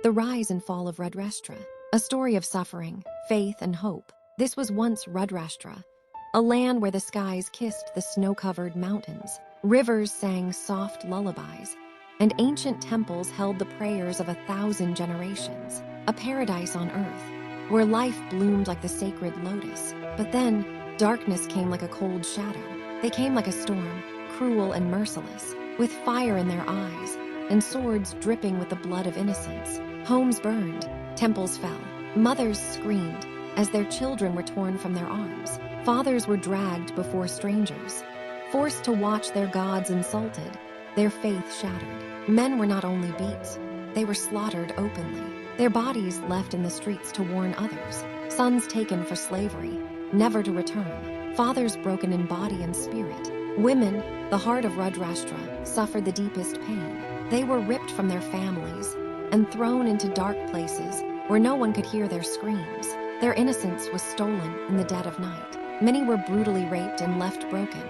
The rise and fall of Rudrashtra, a story of suffering, faith, and hope. This was once Rudrashtra, a land where the skies kissed the snow-covered mountains, rivers sang soft lullabies, and ancient temples held the prayers of 1,000 generations, a paradise on earth, where life bloomed like the sacred lotus. But then, darkness came like a cold shadow. They came like a storm, cruel and merciless, with fire in their eyes, and swords dripping with the blood of innocents. Homes burned, temples fell, mothers screamed as their children were torn from their arms. Fathers were dragged before strangers, forced to watch their gods insulted, their faith shattered. Men were not only beat, they were slaughtered openly, their bodies left in the streets to warn others, sons taken for slavery, never to return, fathers broken in body and spirit. Women, the heart of Rudrashtra, suffered the deepest pain. They were ripped from their families and thrown into dark places where no one could hear their screams. Their innocence was stolen in the dead of night. Many were brutally raped and left broken,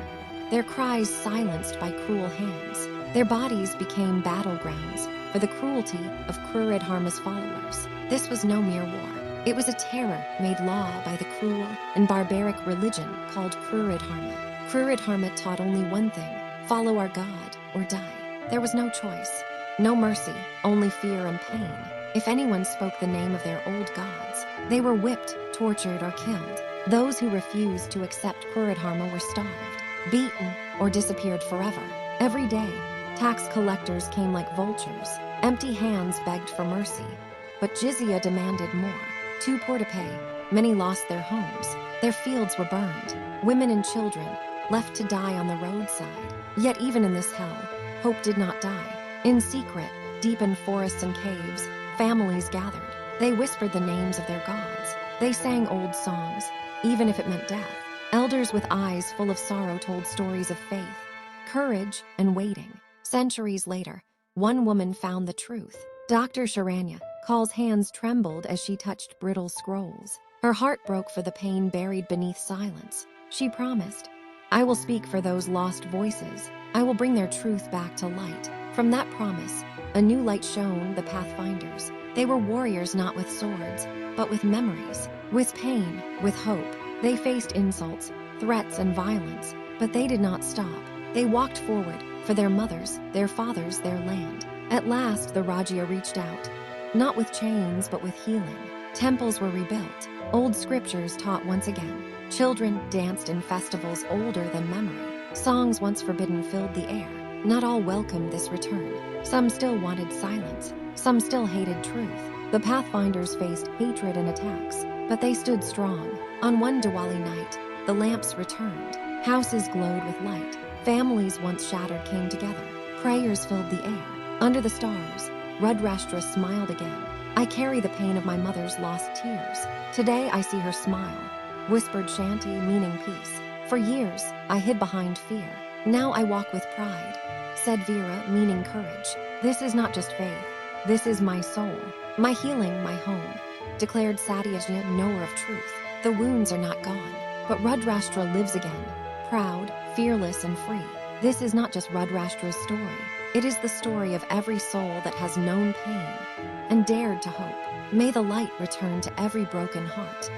their cries silenced by cruel hands. Their bodies became battlegrounds for the cruelty of Kuridharma's followers. This was no mere war. It was a terror made law by the cruel and barbaric religion called Kuridharma. Kuridharma taught only one thing: follow our God or die. There was no choice, no mercy, only fear and pain. If anyone spoke the name of their old gods, they were whipped, tortured, or killed. Those who refused to accept Kuridharma were starved, beaten, or disappeared forever. Every day, tax collectors came like vultures. Empty hands begged for mercy. But jizya demanded more. Too poor to pay, many lost their homes. Their fields were burned. Women and children left to die on the roadside. Yet even in this hell, hope did not die. In secret, deep in forests and caves, families gathered. They whispered the names of their gods. They sang old songs, even if it meant death. Elders with eyes full of sorrow told stories of faith, courage, and waiting. Centuries later, one woman found the truth. Dr. Sharanya Kaul's hands trembled as she touched brittle scrolls. Her heart broke for the pain buried beneath silence. She promised, "I will speak for those lost voices. I will bring their truth back to light." From that promise, a new light shone the Pathfinders. They were warriors not with swords, but with memories, with pain, with hope. They faced insults, threats, and violence, but they did not stop. They walked forward for their mothers, their fathers, their land. At last, the Rajya reached out, not with chains, but with healing. Temples were rebuilt, old scriptures taught once again. Children danced in festivals older than memory. Songs once forbidden filled the air. Not all welcomed this return. Some still wanted silence. Some still hated truth. The Pathfinders faced hatred and attacks, but they stood strong. On one Diwali night, the lamps returned. Houses glowed with light. Families once shattered came together. Prayers filled the air. Under the stars, Rudrashtra smiled again. "I carry the pain of my mother's lost tears. Today I see her smile," whispered Shanti, meaning peace. "For years, I hid behind fear. Now I walk with pride," said Veera, meaning courage. "This is not just faith. This is my soul, my healing, my home," declared Satyajit, knower of truth. The wounds are not gone, but Rudrashtra lives again, proud, fearless, and free. This is not just Rudrashtra's story. It is the story of every soul that has known pain and dared to hope. May the light return to every broken heart.